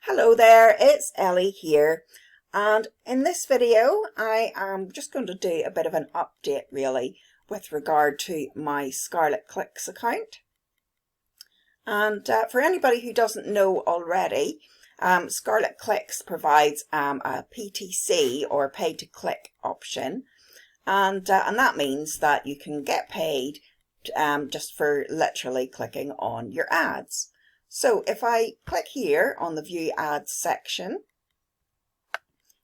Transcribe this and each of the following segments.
Hello there, it's Ellie here, and in this video I am just going to do a bit of an update really with regard to my Scarlet Clicks account. And for anybody who doesn't know already, Scarlet Clicks provides a PTC or pay to click option, and that means that you can get paid just for literally clicking on your ads. So if I click here on the View Ads section,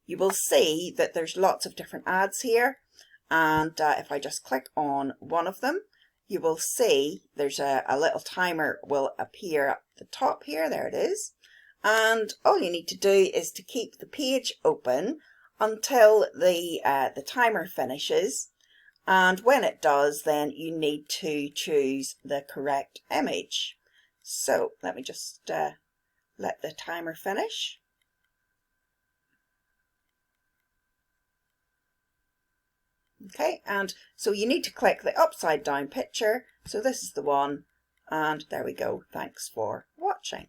you will see that there's lots of different ads here. And if I just click on one of them, you will see there's a little timer will appear at the top here. There it is. And all you need to do is to keep the page open until the timer finishes. And when it does, then you need to choose the correct image. So let me just let the timer finish. Okay, and so you need to click the upside down picture. So this is the one, and there we go. Thanks for watching.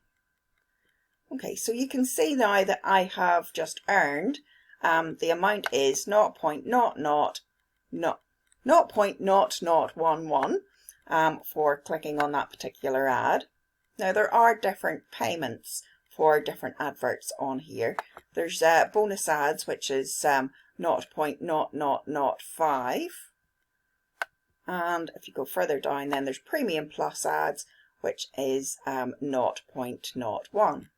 Okay, so you can see now that I have just earned, the amount is 0.0011 for clicking on that particular ad. Now there are different payments for different adverts on here. There's bonus ads, which is 0.0005, and if you go further down, then there's premium plus ads, which is 0.01.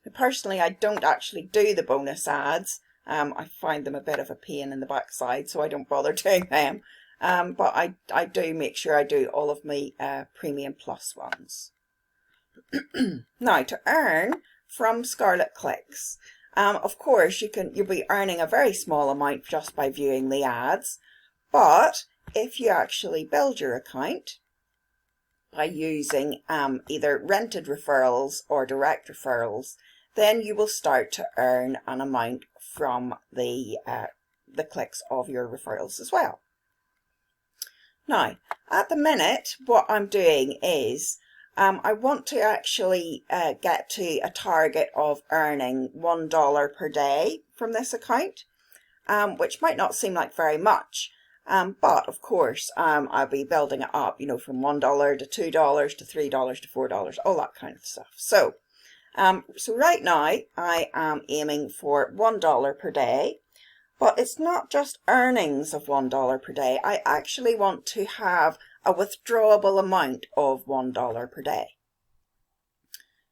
Now, personally, I don't actually do the bonus ads. I find them a bit of a pain in the backside, so I don't bother doing them. But I do make sure I do all of my premium plus ones. Now, to earn from Scarlet Clicks, of course you'll be earning a very small amount just by viewing the ads, but if you actually build your account by using either rented referrals or direct referrals, then you will start to earn an amount from the clicks of your referrals as well. Now, at the minute, what I'm doing is I want to actually get to a target of earning $1 per day from this account, which might not seem like very much, but of course I'll be building it up, from $1 to $2 to $3 to $4, all that kind of stuff. So right now I am aiming for $1 per day. But it's not just earnings of $1 per day. I actually want to have a withdrawable amount of $1 per day.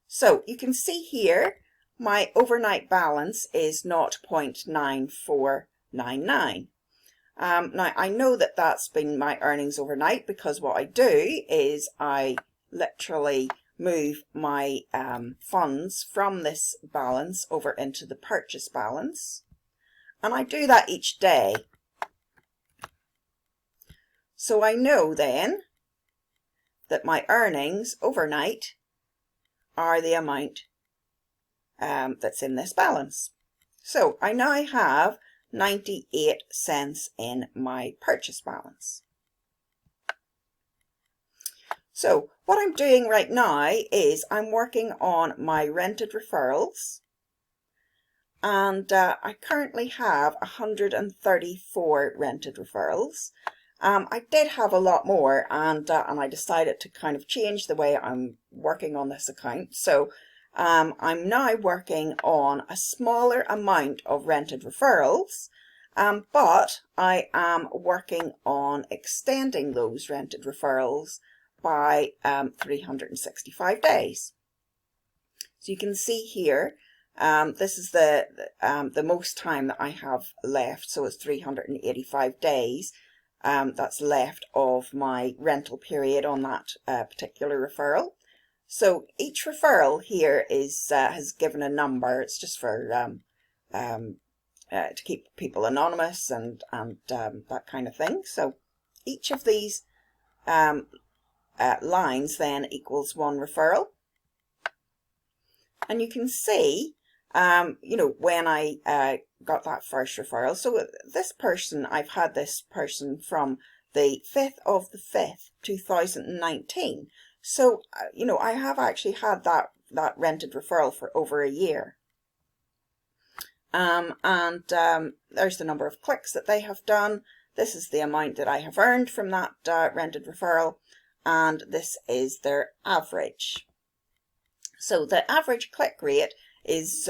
So you can see here, my overnight balance is 0.9499. Now, I know that that's been my earnings overnight because what I do is I literally move my funds from this balance over into the purchase balance. And I do that each day. So I know then that my earnings overnight are the amount that's in this balance. So I now have 98 cents in my purchase balance. So what I'm doing right now is I'm working on my rented referrals. And I currently have 134 rented referrals. I did have a lot more, and I decided to kind of change the way I'm working on this account. So I'm now working on a smaller amount of rented referrals, but I am working on extending those rented referrals by 365 days. So you can see here, this is the most time that I have left, so it's 385 days that's left of my rental period on that particular referral. So each referral here is has given a number. It's just for to keep people anonymous and that kind of thing. So each of these lines then equals one referral, and you can see when I got that first referral. So this person, I've had this person from the 5th of the 5th, 2019. So, I have actually had that that rented referral for over a year. There's the number of clicks that they have done. This is the amount that I have earned from that rented referral, and this is their average. So the average click rate is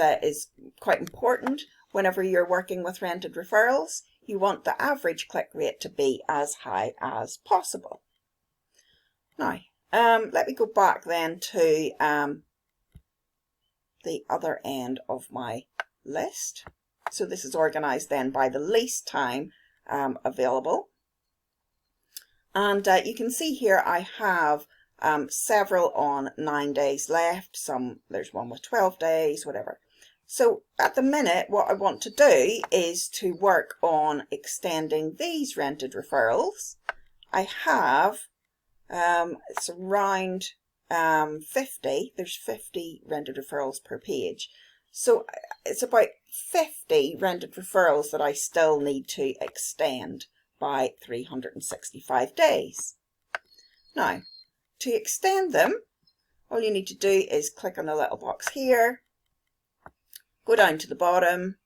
quite important whenever you're working with rented referrals. You want the average click rate to be as high as possible. Now, let me go back then to the other end of my list. So this is organized then by the least time available. And you can see here I have several on 9 days left. There's one with 12 days, whatever. So at the minute, what I want to do is to work on extending these rented referrals. I have, it's around 50, there's 50 rented referrals per page. So it's about 50 rented referrals that I still need to extend by 365 days. Now, to extend them, all you need to do is click on the little box here, go down to the bottom,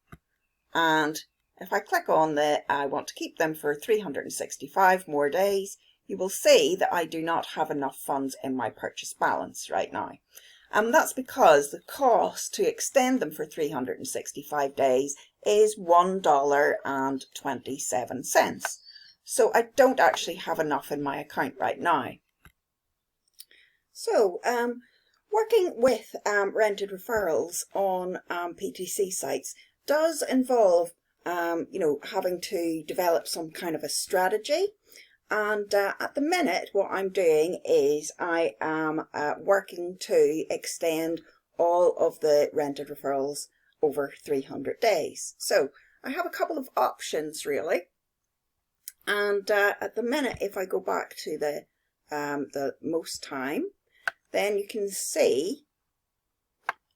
and if I click on I want to keep them for 365 more days, you will see that I do not have enough funds in my purchase balance right now. And that's because the cost to extend them for 365 days is $1.27. So I don't actually have enough in my account right now. So, working with rented referrals on PTC sites does involve, having to develop some kind of a strategy. And at the minute, what I'm doing is I am working to extend all of the rented referrals over 300 days. So I have a couple of options really. And at the minute, if I go back to the most time, then you can see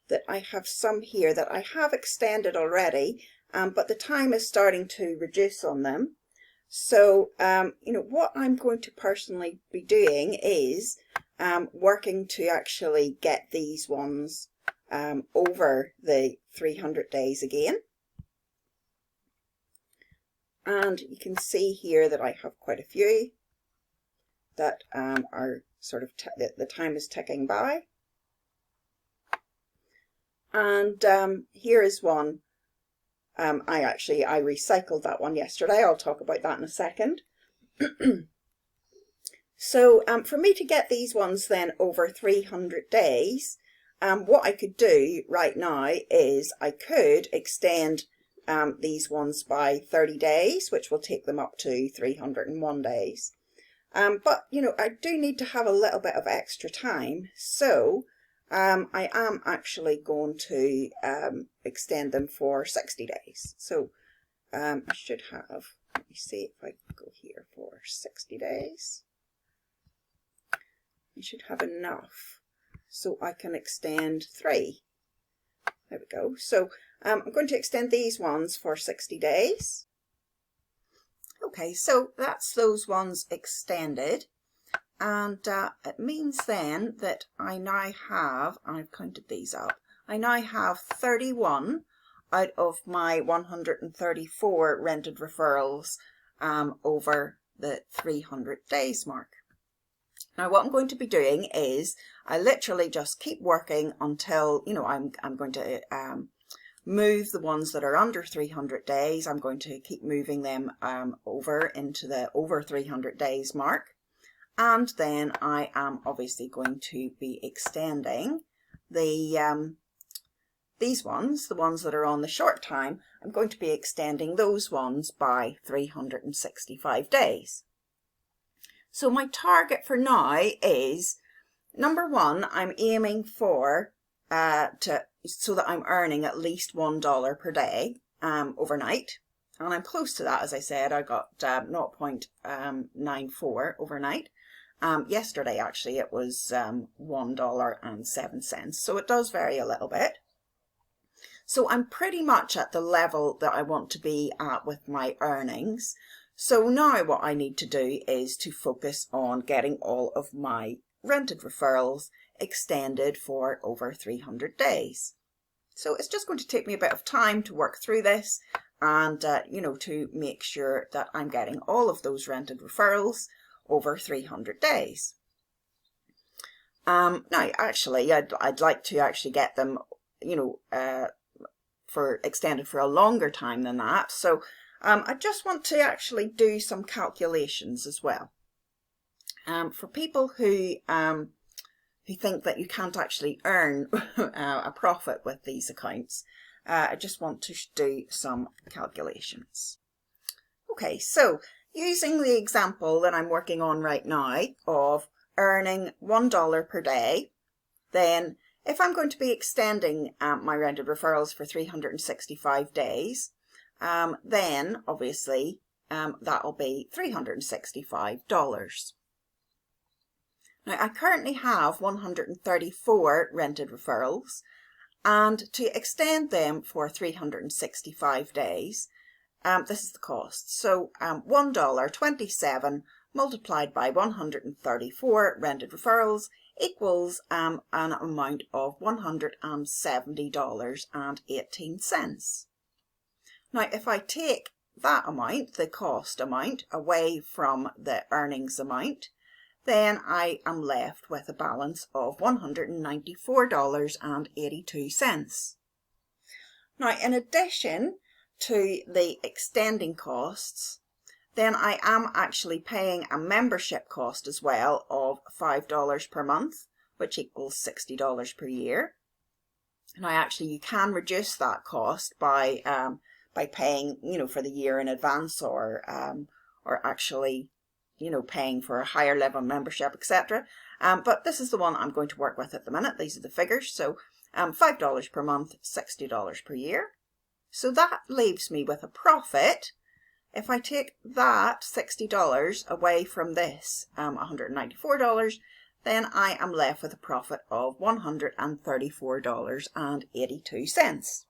that I have some here that I have extended already, but the time is starting to reduce on them. So, what I'm going to personally be doing is working to actually get these ones over the 300 days again. And you can see here that I have quite a few that are sort of, the time is ticking by. And here is one. I recycled that one yesterday. I'll talk about that in a second. So for me to get these ones then over 300 days, what I could do right now is I could extend these ones by 30 days, which will take them up to 301 days. But, I do need to have a little bit of extra time. So I am actually going to extend them for 60 days. So I should have, let me see if I go here for 60 days. I should have enough so I can extend 3. There we go. So I'm going to extend these ones for 60 days. Okay, so that's those ones extended. And it means then that I now have, I've counted these up, I now have 31 out of my 134 rented referrals over the 300 days mark. Now what I'm going to be doing is I literally just keep working until, I'm going to move the ones that are under 300 days. I'm going to keep moving them over into the over 300 days mark. And then I am obviously going to be extending these ones, the ones that are on the short time, I'm going to be extending those ones by 365 days. So my target for now is, number one, I'm aiming for so that I'm earning at least $1 per day overnight. And I'm close to that, as I said. I got 0.94 overnight. Yesterday, actually, it was $1.07. So it does vary a little bit. So I'm pretty much at the level that I want to be at with my earnings. So now what I need to do is to focus on getting all of my rented referrals extended for over 300 days. So it's just going to take me a bit of time to work through this and, you know, to make sure that I'm getting all of those rented referrals over 300 days. Now, actually, I'd like to actually get them, you know, for extended for a longer time than that. So I just want to actually do some calculations as well. For people who think that you can't actually earn a profit with these accounts, I just want to do some calculations. Okay, so using the example that I'm working on right now of earning $1 per day, then if I'm going to be extending my rented referrals for 365 days, then obviously that'll be $365. Now, I currently have 134 rented referrals, and to extend them for 365 days, this is the cost. So $1.27 multiplied by 134 rented referrals equals an amount of $170.18. Now, if I take that amount, the cost amount, away from the earnings amount, then I am left with a balance of $194.82. Now, in addition to the extending costs, then I am actually paying a membership cost as well of $5 per month, which equals $60 per year. Now, actually, you can reduce that cost by paying, you know, for the year in advance, or actually, you know, paying for a higher level membership, etc. But this is the one I'm going to work with at the minute. These are the figures. So $5 per month, $60 per year. So that leaves me with a profit. If I take that $60 away from this $194, then I am left with a profit of $134.82.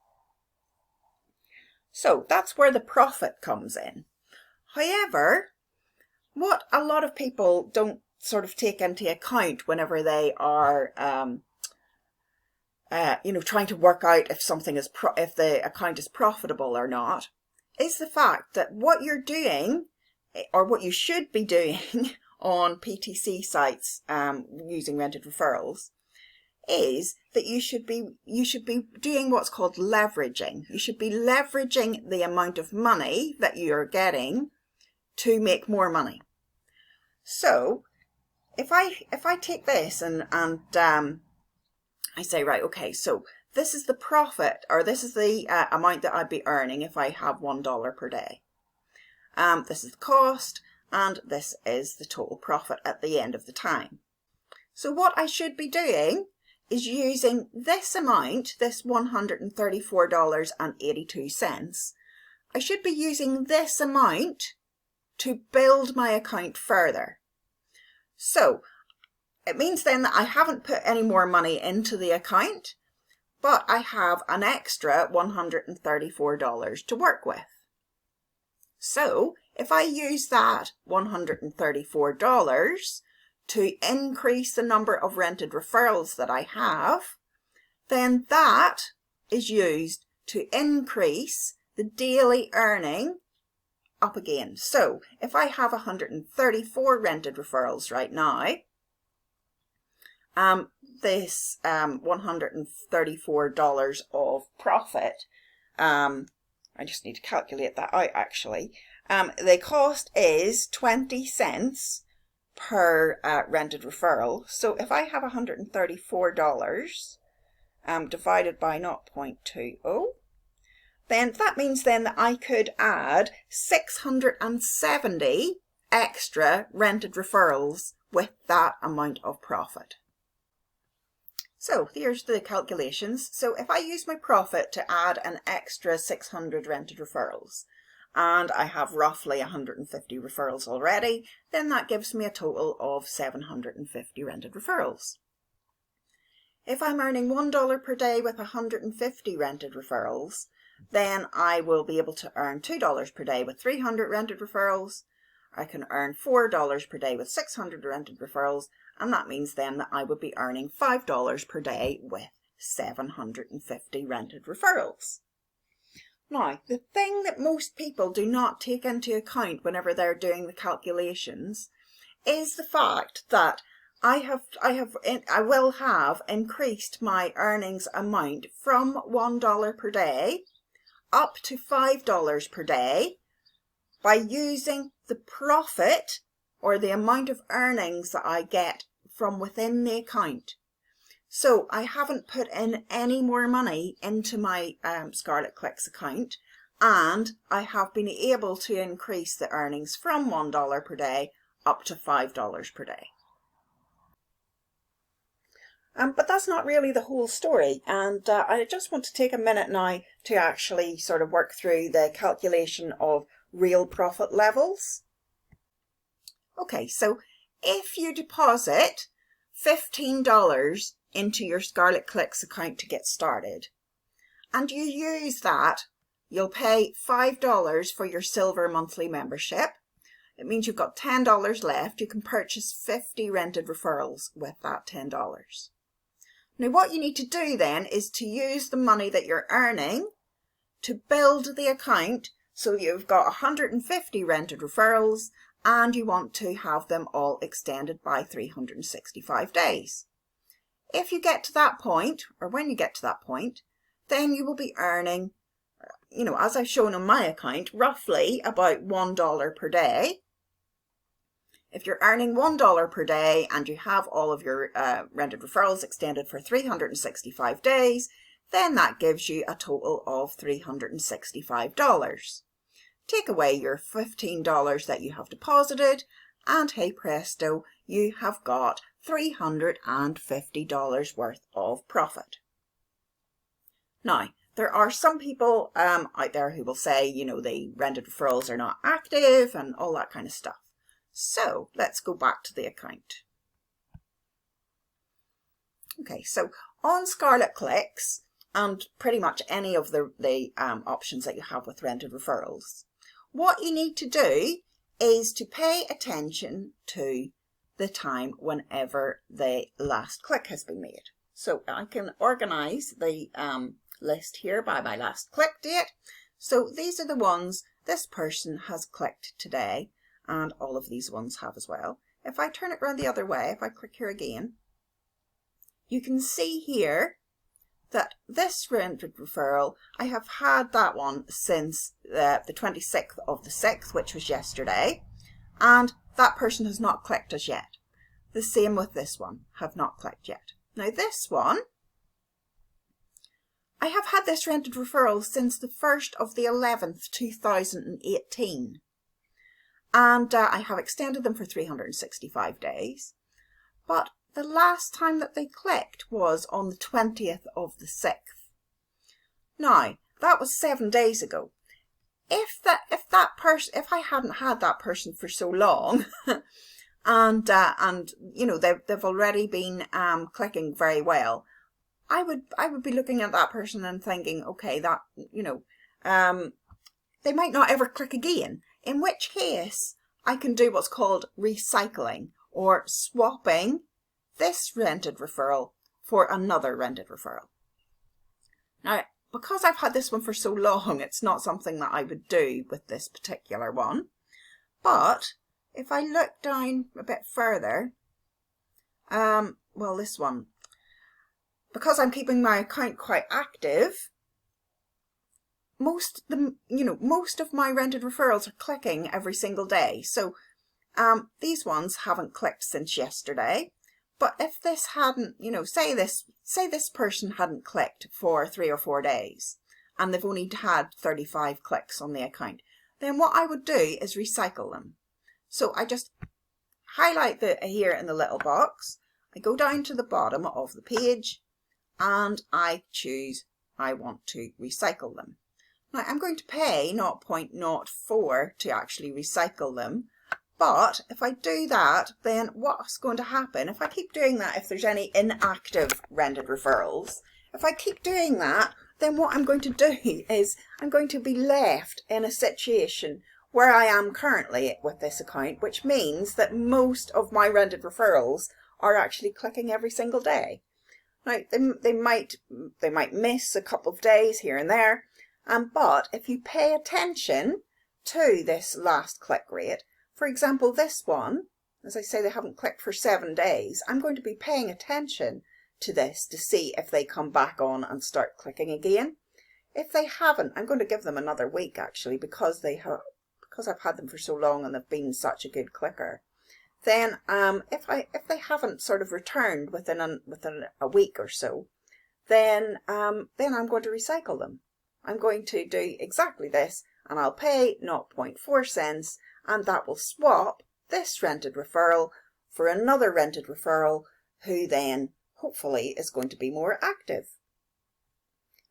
So that's where the profit comes in. However, what a lot of people don't sort of take into account whenever they are, you know, trying to work out if something is if the account is profitable or not, is the fact that what you're doing, or what you should be doing on PTC sites using rented referrals, is that you should be doing what's called leveraging. You should be leveraging the amount of money that you're getting to make more money. So if I take this and I say, right, okay, so this is the profit, or this is the amount that I'd be earning if I have $1 per day. This is the cost, and this is the total profit at the end of the time. So what I should be doing is using this amount, this $134.82. I should be using this amount to build my account further. So it means then that I haven't put any more money into the account, but I have an extra $134 to work with. So if I use that $134 to increase the number of rented referrals that I have, then that is used to increase the daily earning up again. So if I have 134 rented referrals right now, this $134 of profit, I just need to calculate that out actually. The cost is 20 cents per rented referral. So if I have $134 divided by 0.20, then that means then that I could add 670 extra rented referrals with that amount of profit. So here's the calculations. So if I use my profit to add an extra 600 rented referrals, and I have roughly 150 referrals already, then that gives me a total of 750 rented referrals. If I'm earning $1 per day with 150 rented referrals, then I will be able to earn $2 per day with 300 rented referrals. I can earn $4 per day with 600 rented referrals, And that means then that I would be earning $5 per day with 750 rented referrals. Now, the thing that most people do not take into account whenever they're doing the calculations is the fact that I will have increased my earnings amount from $1 per day up to $5 per day by using the profit or the amount of earnings that I get from within the account. So I haven't put in any more money into my Scarlet Clicks account, and I have been able to increase the earnings from $1 per day up to $5 per day. But that's not really the whole story, and I just want to take a minute now to actually sort of work through the calculation of real profit levels. Okay, so if you deposit $15 into your Scarlet Clicks account to get started, and you use that, you'll pay $5 for your silver monthly membership. It means you've got $10 left. You can purchase 50 rented referrals with that $10. Now what you need to do then is to use the money that you're earning to build the account so you've got 150 rented referrals and you want to have them all extended by 365 days. If you get to that point, or when you get to that point, then you will be earning, as I've shown on my account, roughly about $1 per day. If you're earning $1 per day and you have all of your rented referrals extended for 365 days, then that gives you a total of $365. Take away your $15 that you have deposited, and hey presto, you have got $350 worth of profit. Now, there are some people out there who will say, the rented referrals are not active and all that kind of stuff. So let's go back to the account. Okay, so on Scarlet Clicks, and pretty much any of the options that you have with rented referrals, what you need to do is to pay attention to the time whenever the last click has been made. So I can organize the list here by my last click date. So these are the ones this person has clicked today, and all of these ones have as well. If I turn it around the other way, if I click here again, you can see here that this rented referral, I have had that one since the 26th of the 6th, which was yesterday, and that person has not clicked as yet. The same with this one, have not clicked yet. Now this one, I have had this rented referral since the 1st of the 11th, 2018. And I have extended them for 365 days. But the last time that they clicked was on the 20th of the 6th. Now, that was 7 days ago. If I hadn't had that person for so long, and they've already been clicking very well, I would be looking at that person and thinking, okay, that they might not ever click again. In which case, I can do what's called recycling, or swapping this rented referral for another rented referral. Now, because I've had this one for so long, it's not something that I would do with this particular one. But if I look down a bit further, this one, because I'm keeping my account quite active, most of my rented referrals are clicking every single day. So these ones haven't clicked since yesterday. But if this hadn't, say this person hadn't clicked for 3 or 4 days and they've only had 35 clicks on the account, then what I would do is recycle them. So I just highlight here in the little box, I go down to the bottom of the page and I choose I want to recycle them. Now I'm going to pay 0.04 to actually recycle them. But if I do that, then what's going to happen, if I keep doing that, if there's any inactive rented referrals, if I keep doing that, then what I'm going to do is I'm going to be left in a situation where I am currently with this account, which means that most of my rented referrals are actually clicking every single day. Now, they might miss a couple of days here and there, but if you pay attention to this last click rate, for example, this one, as I say, they haven't clicked for 7 days. I'm going to be paying attention to this to see if they come back on and start clicking again. If they haven't, I'm going to give them another week actually, because I've had them for so long and they've been such a good clicker. Then if they haven't sort of returned within a week or so, then I'm going to recycle them. I'm going to do exactly this, and I'll pay 0.4 cents, and that will swap this rented referral for another rented referral who then hopefully is going to be more active.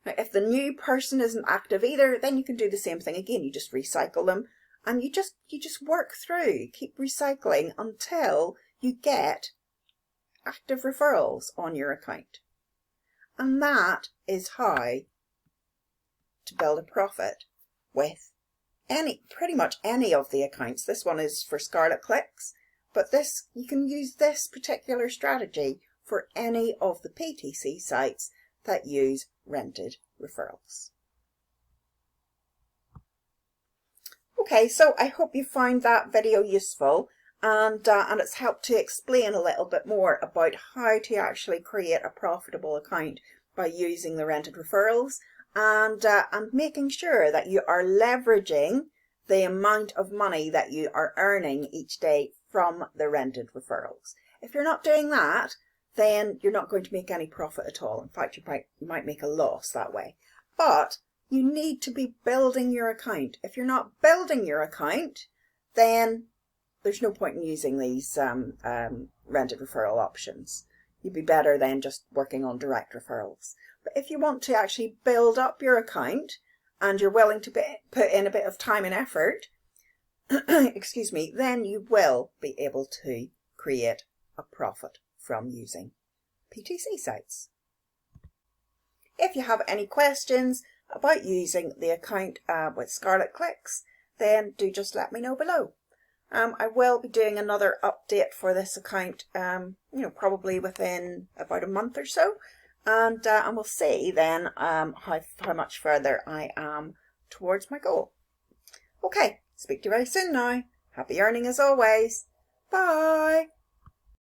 Now, if the new person isn't active either, then you can do the same thing again. You just recycle them, and you just work through, keep recycling until you get active referrals on your account. And that is how to build a profit with pretty much any of the accounts. This one is for Scarlet Clicks, but you can use this particular strategy for any of the PTC sites that use rented referrals. Okay, so I hope you found that video useful, and it's helped to explain a little bit more about how to actually create a profitable account by using the rented referrals, and making sure that you are leveraging the amount of money that you are earning each day from the rented referrals. If you're not doing that, then you're not going to make any profit at all. In fact, you might make a loss that way. But you need to be building your account. If you're not building your account, then there's no point in using these rented referral options. You'd be better than just working on direct referrals. But if you want to actually build up your account and you're willing to put in a bit of time and effort, excuse me, then you will be able to create a profit from using PTC sites. If you have any questions about using the account with Scarlet Clicks, then do just let me know below. I will be doing another update for this account, probably within about a month or so, and we'll see then how much further I am towards my goal. Okay, speak to you very soon now. Happy earning as always. Bye.